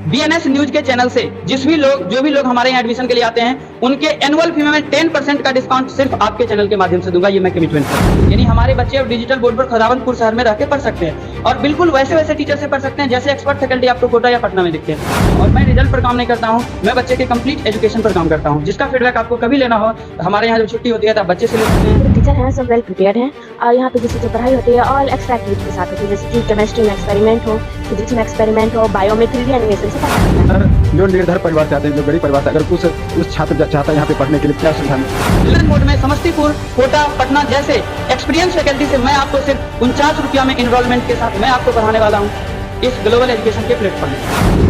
BNS news के channel से जो भी लोग हमारे यहाँ एडमिशन के लिए आते हैं उनके एनुअल फी में 10% का डिस्काउंट सिर्फ आपके चैनल के माध्यम से दूंगा। ये मैं कमिटमेंट करता हूँ। यानी हमारे बच्चे अब डिजिटल बोर्ड पर खुदावंतपुर शहर में रह के पढ़ सकते हैं और बिल्कुल वैसे टीचर से पढ़ सकते हैं जैसे एक्सपर्ट फैकल्टी आपको कोटा या पटना में दिखते हैं। और मैं रिजल्ट पर काम नहीं करता हूँ, मैं बच्चे के कंप्लीट एजुकेशन पर काम करता हूँ। जिसका फीडबैक आपको कभी लेना हो हमारे यहाँ जब छुट्टी होती है तो आप बच्चे से ले सकते हैं। टीचर हैं सब वेल प्रिपेयर्ड हैं और यहाँ पे जैसे जो पढ़ाई होती है ऑल एक्स्ट्रा एक्टिविटी के साथ होती है, जैसे कि केमिस्ट्री में एक्सपेरिमेंट हो, फिजिक्स में एक्सपेरिमेंट हो, बायो में 3D एनिमेशन से पढ़ाया जाता है। जो निर्धर परिवार से आते हैं, जो गरीब परिवार से, अगर उस छात्र चाहता है यहाँ पे पढ़ने के लिए क्या सुविधा है? चिल्ड्रन बोर्ड में समस्तीपुर, कोटा, पटना जैसे एक्सपीरियंस फैकल्टी से मैं आपको सिर्फ 49 रुपया में इनरोलमेंट के साथ मैं आपको पढ़ाने वाला हूँ इस ग्लोबल एजुकेशन के प्लेटफॉर्म में।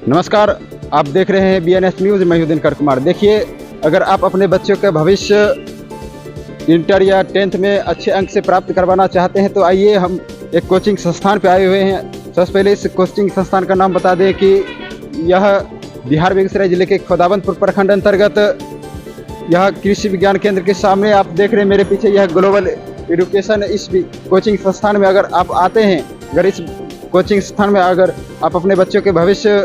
नमस्कार, आप देख रहे हैं बीएनएस न्यूज़। मैं हूं दिनकर कुमार। देखिए, अगर आप अपने बच्चों का भविष्य इंटर या 10th में अच्छे अंक से प्राप्त करवाना चाहते हैं तो आइए हम एक कोचिंग संस्थान पे आए हुए हैं। सबसे पहले इस कोचिंग संस्थान का नाम बता दें कि यह बिहार बेगूसराय जिले के खुदावंतपुर प्रखंड अंतर्गत यह कृषि विज्ञान केंद्र के सामने आप देख रहे हैं मेरे पीछे यह ग्लोबल एजुकेशन। इस कोचिंग संस्थान में अगर आप आते हैं, अगर इस कोचिंग संस्थान में अगर आप अपने बच्चों के भविष्य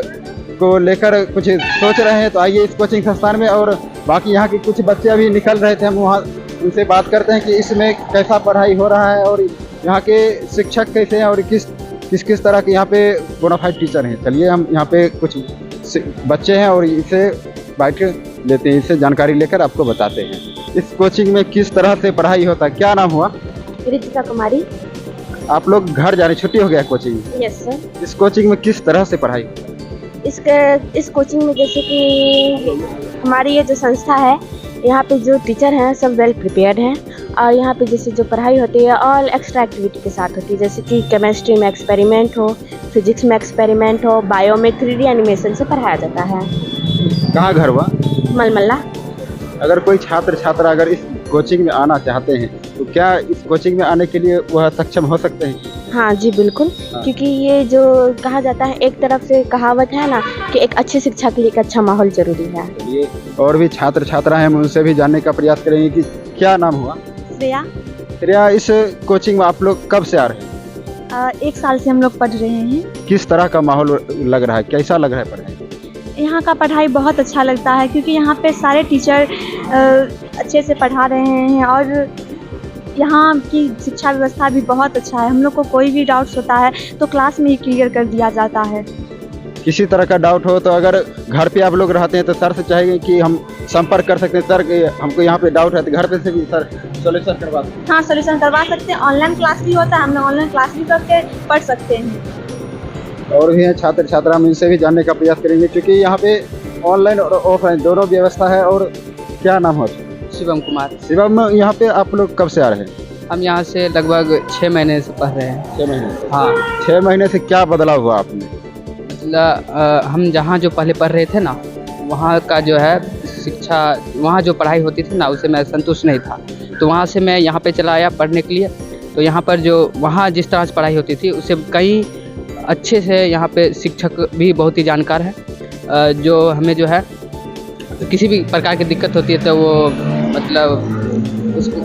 को लेकर कुछ सोच रहे हैं तो आइए इस कोचिंग संस्थान में। और बाकी यहाँ के कुछ बच्चे अभी निकल रहे थे, हम वहाँ उनसे बात करते हैं कि इसमें कैसा पढ़ाई हो रहा है और यहाँ के शिक्षक कैसे हैं और किस तरह के यहाँ पे बोनाफाइड टीचर हैं। चलिए हम यहाँ पे कुछ बच्चे हैं और इसे बैठ लेते हैं, इससे जानकारी लेकर आपको बताते हैं इस कोचिंग में किस तरह से पढ़ाई होता है। क्या नाम हुआ? रितिका कुमारी। आप लोग घर जाने छुट्टी हो गया कोचिंग? Yes sir. इस कोचिंग में किस तरह से पढ़ाई होता है? इस कोचिंग में जैसे कि हमारी ये जो संस्था है यहाँ पे जो टीचर हैं सब वेल प्रिपेयर्ड हैं और यहाँ पे जैसे जो पढ़ाई होती है ऑल एक्स्ट्रा एक्टिविटी के साथ होती है, जैसे कि केमिस्ट्री में एक्सपेरिमेंट हो, फिजिक्स में एक्सपेरिमेंट हो, बायो में 3D एनिमेशन से पढ़ाया जाता है। कहाँ घर हुआ? मलमल्ला। अगर कोई छात्र अगर इस कोचिंग में आना चाहते हैं तो क्या इस कोचिंग में आने के लिए वह सक्षम हो सकते हैं? हाँ जी बिल्कुल। क्योंकि ये जो कहा जाता है, एक तरफ से कहावत है ना कि एक अच्छी शिक्षा के लिए एक अच्छा माहौल जरूरी है। ये और भी छात्र हैं, हम उनसे भी जानने का प्रयास करेंगे कि क्या नाम हुआ? श्रेया, इस कोचिंग में आप लोग कब से आ रहे हैं? 1 साल से हम लोग पढ़ रहे हैं। किस तरह का माहौल लग रहा है, कैसा लग रहा है पढ़ाई? यहाँ का पढ़ाई बहुत अच्छा लगता है क्योंकि यहाँ पे सारे टीचर अच्छे से पढ़ा रहे हैं और यहाँ की शिक्षा व्यवस्था भी बहुत अच्छा है। हम लोग को कोई भी डाउट्स होता है तो क्लास में ही क्लियर कर दिया जाता है। किसी तरह का डाउट हो तो अगर घर पे आप लोग रहते हैं तो सर से चाहेंगे कि हम संपर्क कर सकते हैं, सर हमको यहाँ पे डाउट है तो घर पे से भी सर सोल्यूशन करवा सकते हैं। हाँ, सोल्यूशन करवा सकते हैं। ऑनलाइन क्लास भी होता है, हम लोग ऑनलाइन क्लास भी करके पढ़ सकते हैं। और भी हैं छात्र हम इनसे भी जानने का प्रयास करेंगे क्योंकि यहाँ पे ऑनलाइन और ऑफलाइन दोनों व्यवस्था है। और क्या नाम है? शिवम कुमार। शिवम, यहाँ पे आप लोग कब से आ रहे हैं? हम यहाँ से लगभग 6 महीने से पढ़ रहे हैं। 6 महीने? हाँ। 6 महीने से क्या बदलाव हुआ आपने? मतलब हम जहाँ जो पहले पढ़ रहे थे ना, वहाँ का जो है शिक्षा, वहाँ जो पढ़ाई होती थी ना उससे मैं संतुष्ट नहीं था, तो वहाँ से मैं यहाँ पे चला आया पढ़ने के लिए। तो यहाँ पर जो वहाँ जिस तरह से पढ़ाई होती थी उससे कई अच्छे से यहाँ पे शिक्षक भी बहुत ही जानकार है। जो हमें जो है किसी भी प्रकार की दिक्कत होती है तो वो मतलब उसको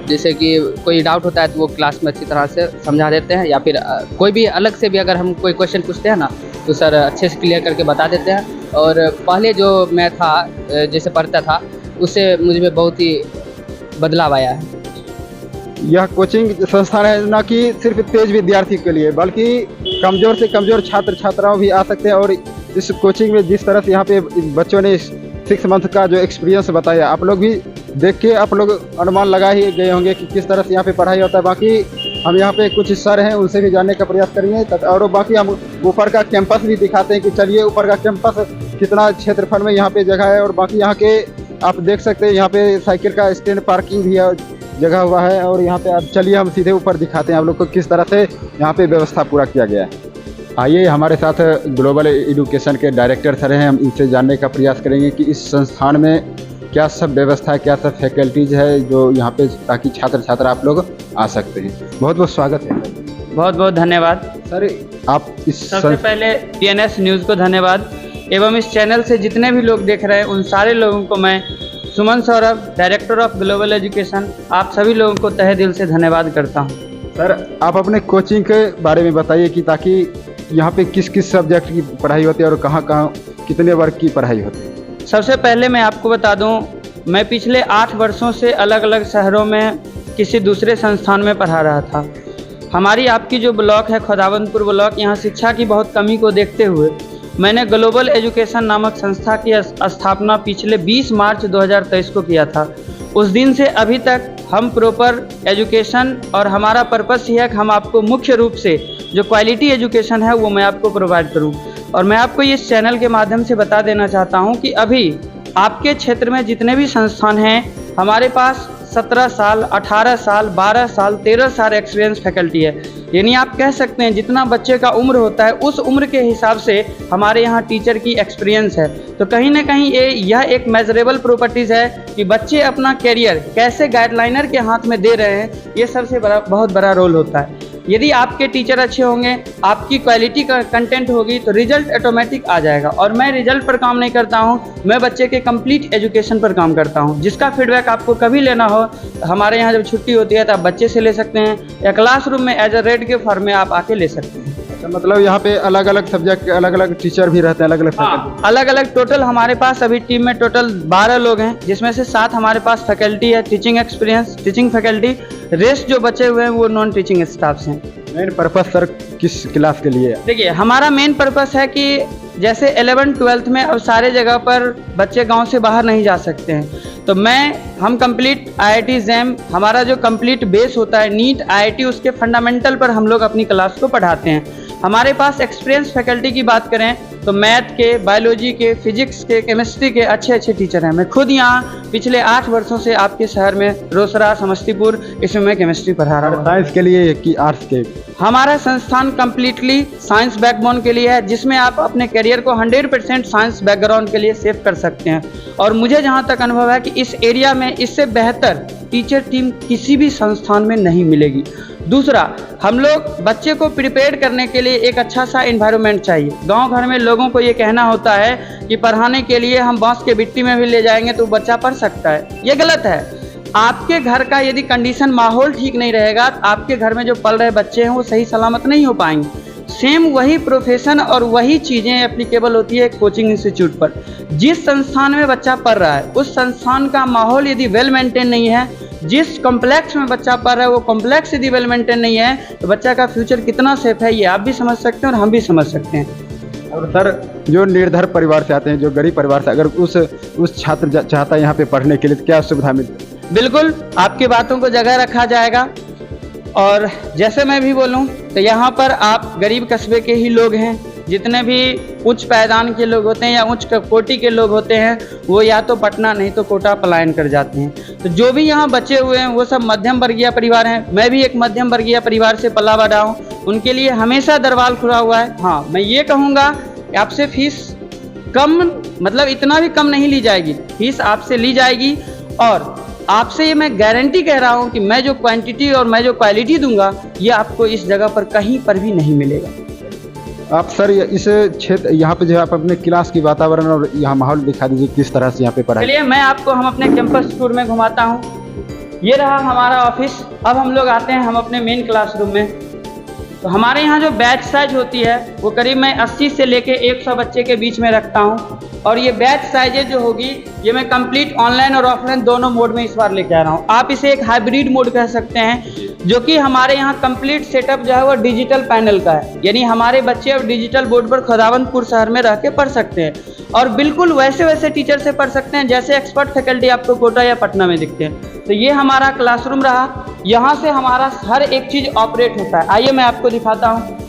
जैसे कि कोई डाउट होता है तो वो क्लास में अच्छी तरह से समझा देते हैं, या फिर कोई भी अलग से भी अगर हम कोई क्वेश्चन पूछते हैं ना तो सर अच्छे से क्लियर करके बता देते हैं। और पहले जो मैं था जैसे पढ़ता था उससे मुझ में बहुत ही बदलाव आया है। यह कोचिंग संस्थान है ना कि सिर्फ तेज विद्यार्थी के लिए, बल्कि कमज़ोर से कमज़ोर छात्राओं भी आ सकते हैं। और इस कोचिंग में जिस तरह से यहाँ पे बच्चों ने 6 मंथ का जो एक्सपीरियंस बताया, आप लोग भी देख के आप लोग अनुमान लगा ही गए होंगे कि किस तरह से यहाँ पे पढ़ाई होता है। बाकी हम यहाँ पे कुछ सर हैं उनसे भी जानने का प्रयास करेंगे और बाकी हम ऊपर का कैंपस भी दिखाते हैं कि चलिए ऊपर का कैंपस कितना क्षेत्रफल में यहाँ पे जगह है। और बाकी यहाँ के आप देख सकते हैं यहाँ पे साइकिल का स्टैंड पार्किंग भी है जगह हुआ है और यहाँ पे आप चलिए हम सीधे ऊपर दिखाते हैं आप लोग को किस तरह से यहाँ पे व्यवस्था पूरा किया गया है। आइए हमारे साथ ग्लोबल एजुकेशन के डायरेक्टर सर हैं, हम इनसे जानने का प्रयास करेंगे कि इस संस्थान में क्या सब व्यवस्था है, क्या सब फैकल्टीज है जो यहाँ पे, ताकि छात्र छात्रा आप लोग आ सकते हैं। बहुत बहुत स्वागत है बहुत बहुत धन्यवाद सर। आप इस सबसे पहले BNS न्यूज़ को धन्यवाद एवं इस चैनल से जितने भी लोग देख रहे हैं उन सारे लोगों को मैं Suman Saurabh, director of global education, आप सभी लोगों को तहे दिल से धन्यवाद करता हूँ। सर आप अपने कोचिंग के बारे में बताइए कि ताकि यहाँ पे किस किस सब्जेक्ट की पढ़ाई होती है और कहाँ कहाँ कितने वर्ग की पढ़ाई होती है। सबसे पहले मैं आपको बता दूं, मैं पिछले 8 वर्षों से अलग अलग शहरों में किसी दूसरे संस्थान में पढ़ा रहा था। हमारी आपकी जो ब्लॉक है खुदावंतपुर ब्लॉक, यहाँ शिक्षा की बहुत कमी को देखते हुए मैंने ग्लोबल एजुकेशन नामक संस्था की स्थापना पिछले 20 मार्च 2023 को किया था। उस दिन से अभी तक हम प्रॉपर एजुकेशन, और हमारा पर्पस ये है कि हम आपको मुख्य रूप से जो क्वालिटी एजुकेशन है वो मैं आपको प्रोवाइड करूं। और मैं आपको इस चैनल के माध्यम से बता देना चाहता हूं कि अभी आपके क्षेत्र में जितने भी संस्थान हैं, हमारे पास 17 साल, 18 साल, 12 साल, 13 साल एक्सपीरियंस फैकल्टी है। यानी आप कह सकते हैं जितना बच्चे का उम्र होता है उस उम्र के हिसाब से हमारे यहाँ टीचर की एक्सपीरियंस है। तो कहीं ना कहीं यह एक मेजरेबल प्रॉपर्टीज़ है कि बच्चे अपना कैरियर कैसे गाइडलाइनर के हाथ में दे रहे हैं, ये सबसे बहुत बड़ा रोल होता है। यदि आपके टीचर अच्छे होंगे, आपकी क्वालिटी का कंटेंट होगी तो रिजल्ट ऑटोमेटिक आ जाएगा। और मैं रिजल्ट पर काम नहीं करता हूं, मैं बच्चे के कंप्लीट एजुकेशन पर काम करता हूं। जिसका फीडबैक आपको कभी लेना हो, हमारे यहाँ जब छुट्टी होती है तो आप बच्चे से ले सकते हैं, या क्लासरूम में एज अ रेड के फॉर्म में आप आके ले सकते हैं। मतलब यहाँ पे अलग अलग सब्जेक्ट के अलग अलग टीचर भी रहते हैं, अलग अलग फैकल्टी। अलग अलग टोटल हमारे पास अभी टीम में टोटल 12 लोग हैं, जिसमें से 7 हमारे पास फैकल्टी है, teaching experience, teaching faculty. Rest जो बचे हुए हैं वो नॉन टीचिंग स्टाफ्स हैं। मेन पर्पस सर किस क्लास के लिए है? देखिए, हमारा मेन पर्पस है कि जैसे 11th-12th में अब सारे जगह पर बच्चे गांव से बाहर नहीं जा सकते हैं, तो हम कंप्लीट IIT JAM, हमारा जो कंप्लीट बेस होता है नीट IIT, उसके फंडामेंटल पर हम लोग अपनी क्लास को पढ़ाते हैं। हमारे पास एक्सपीरियंस फैकल्टी की बात करें तो मैथ के, बायोलॉजी के, फिजिक्स के, केमिस्ट्री के अच्छे टीचर हैं। मैं खुद यहाँ पिछले 8 वर्षों से आपके शहर में रोसड़ा, समस्तीपुर, इसमें मैं केमिस्ट्री पढ़ा रहा हूँ। साइंस के लिए कि आर्ट्स के? हमारा संस्थान कम्प्लीटली साइंस बैकबोन के लिए है, जिसमें आप अपने करियर को 100% साइंस बैकग्राउंड के लिए सेव कर सकते हैं। और मुझे जहाँ तक अनुभव है कि इस एरिया में इससे बेहतर टीचर टीम किसी भी संस्थान में नहीं मिलेगी। दूसरा, हम लोग बच्चे को प्रिपेयर करने के लिए एक अच्छा सा एनवायरनमेंट चाहिए। गांव घर में लोगों को ये कहना होता है कि पढ़ाने के लिए हम बांस के बिट्टी में भी ले जाएंगे तो बच्चा पढ़ सकता है। ये गलत है। आपके घर का यदि कंडीशन, माहौल ठीक नहीं रहेगा तो आपके घर में जो पल रहे बच्चे हैं वो सही सलामत नहीं हो पाएंगे। सेम वही प्रोफेशन और वही चीज़ें एप्लीकेबल होती है कोचिंग इंस्टीट्यूट पर। जिस संस्थान में बच्चा पढ़ रहा है उस संस्थान का माहौल यदि वेल मेंटेन नहीं है, जिस कॉम्प्लेक्स में बच्चा पढ़ रहा है वो कॉम्प्लेक्स यदि वेल मेंटेन नहीं है, तो बच्चा का फ्यूचर कितना सेफ है ये आप भी समझ सकते हैं और हम भी समझ सकते हैं। और सर, जो निर्धन परिवार से आते हैं, जो गरीब परिवार से, अगर उस छात्र चाहता है यहाँ पे पढ़ने के लिए तो क्या सुविधा मिलती है? बिल्कुल, आपकी बातों को जगह रखा जाएगा। और जैसे मैं भी बोलूं तो यहाँ पर आप गरीब कस्बे के ही लोग हैं। जितने भी उच्च पायदान के लोग होते हैं या उच्च कोटि के लोग होते हैं वो या तो पटना नहीं तो कोटा पलायन कर जाते हैं। तो जो भी यहाँ बचे हुए हैं वो सब मध्यम वर्गीय परिवार हैं। मैं भी एक मध्यम वर्गीय परिवार से पला बड़ा हूँ, उनके लिए हमेशा दरबार खुला हुआ है। हाँ, मैं ये कहूँगा कि आपसे फीस कम, मतलब इतना भी कम नहीं ली जाएगी, फीस आपसे ली जाएगी। और आपसे ये मैं गारंटी कह रहा हूँ कि मैं जो क्वांटिटी और मैं जो क्वालिटी दूंगा ये आपको इस जगह पर कहीं पर भी नहीं मिलेगा। आप सर इस क्षेत्र यहाँ पे जो आप अपने क्लास की वातावरण और यहाँ माहौल दिखा दीजिए, किस तरह से यहाँ पे पढ़ाई? चलिए मैं आपको हम अपने कैंपस टूर में घुमाता हूँ। ये रहा हमारा ऑफिस। अब हम लोग आते हैं हम अपने मेन क्लासरूम में। तो हमारे यहाँ जो बैच साइज होती है वो करीब मैं 80 से लेके 100 बच्चे के बीच में रखता हूँ। और ये बैच साइजेज जो होगी ये मैं कंप्लीट ऑनलाइन और ऑफलाइन दोनों मोड में इस बार लेके आ रहा हूँ। आप इसे एक हाइब्रिड मोड कह सकते हैं, जो कि हमारे यहाँ कंप्लीट सेटअप जो है वो डिजिटल पैनल का है। यानी हमारे बच्चे अब डिजिटल बोर्ड पर खुदावंतपुर शहर में रह के पढ़ सकते हैं और बिल्कुल वैसे टीचर से पढ़ सकते हैं जैसे एक्सपर्ट फैकल्टी आपको कोटा या पटना में दिखते हैं। तो ये हमारा क्लासरूम रहा। यहाँ से हमारा हर एक चीज़ ऑपरेट होता है। आइए मैं आपको दिखाता हूँ।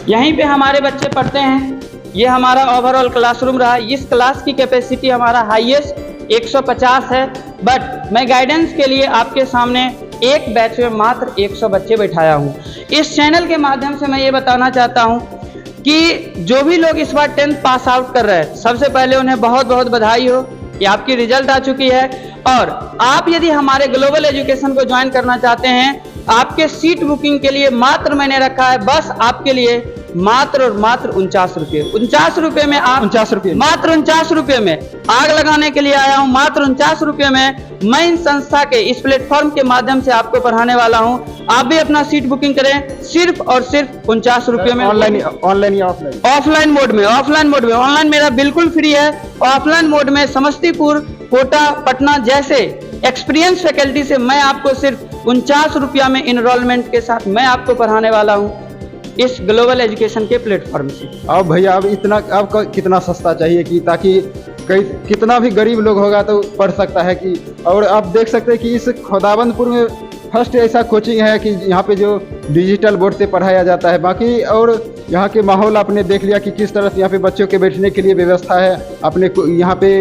यहीं पे हमारे बच्चे पढ़ते हैं। ये हमारा ओवरऑल क्लासरूम रहा। इस क्लास की कैपेसिटी हमारा हाईएस्ट 150 है। बट मैं गाइडेंस के लिए आपके सामने एक बैच में मात्र 100 बच्चे बैठाया हूँ। इस चैनल के माध्यम से मैं ये बताना चाहता हूँ कि जो भी लोग इस बार 10th पास आउट कर रहे हैं, सबसे पहले उन्हें बहुत बहुत बधाई हो कि आपकी रिजल्ट आ चुकी है। और आप यदि हमारे ग्लोबल एजुकेशन को ज्वाइन करना चाहते हैं, आपके सीट बुकिंग के लिए मात्र मैंने रखा है बस आपके लिए मात्र और मात्र 49 रुपये। 49 रुपये में आप 49 रुपये मात्र 49 रुपये में आग लगाने के लिए आया हूं। मात्र 49 रुपये में मैं इन संस्था के इस प्लेटफॉर्म के माध्यम से आपको पढ़ाने वाला हूं। आप भी अपना सीट बुकिंग करें सिर्फ और सिर्फ 49 रुपये में। ऑनलाइन या ऑफलाइन? ऑफलाइन मोड में, ऑफलाइन मोड में। ऑनलाइन मेरा बिल्कुल फ्री है। ऑफलाइन मोड में समस्तीपुर, कोटा, पटना जैसे एक्सपीरियंस फैकल्टी से मैं आपको सिर्फ 49 रुपया में इनरोलमेंट के साथ मैं आपको पढ़ाने वाला हूं इस ग्लोबल एजुकेशन के प्लेटफॉर्म से। अब भैया अब इतना आपको कितना सस्ता चाहिए कि ताकि कितना भी गरीब लोग होगा तो पढ़ सकता है कि। और आप देख सकते हैं कि इस खुदाबंदपुर में फर्स्ट ऐसा कोचिंग है कि यहाँ पे जो डिजिटल बोर्ड से पढ़ाया जाता है। बाकी और यहाँ के माहौल आपने देख लिया कि किस तरह से यहाँ पे बच्चों के बैठने के लिए व्यवस्था है। अपने यहाँ पे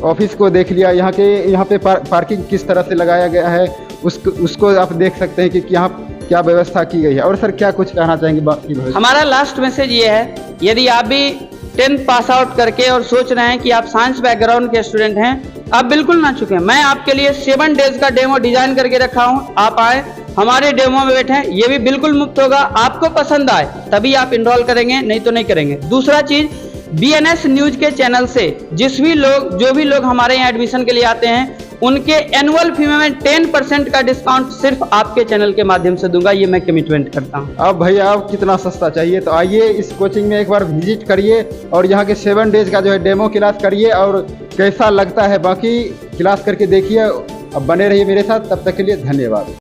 ऑफिस को देख लिया, यहाँ पे पार्किंग किस तरह से लगाया गया है उसको आप देख सकते हैं कि यहाँ क्या व्यवस्था की गई है। और सर क्या कुछ कहना चाहेंगे बाकी? हमारा लास्ट मैसेज ये है, यदि आप भी 10th पास आउट करके और सोच रहे हैं कि आप साइंस बैकग्राउंड के स्टूडेंट हैं, आप बिल्कुल ना चुके। मैं आपके लिए 7 डेज का डेमो डिजाइन करके रखा हूं। आप आए हमारे डेमो में बैठे, ये भी बिल्कुल मुफ्त होगा। आपको पसंद आए तभी आप इनरोल करेंगे, नहीं तो नहीं करेंगे। दूसरा चीज, BNS न्यूज के चैनल से जो भी लोग हमारे यहाँ एडमिशन के लिए आते हैं, उनके एनुअल फी में 10% का डिस्काउंट सिर्फ आपके चैनल के माध्यम से दूंगा, ये मैं कमिटमेंट करता हूँ। अब भैया आप कितना सस्ता चाहिए तो आइए इस कोचिंग में एक बार विजिट करिए और यहाँ के 7 डेज का जो है डेमो क्लास करिए और कैसा लगता है बाकी क्लास करके देखिए। अब बने रहिए मेरे साथ, तब तक के लिए धन्यवाद।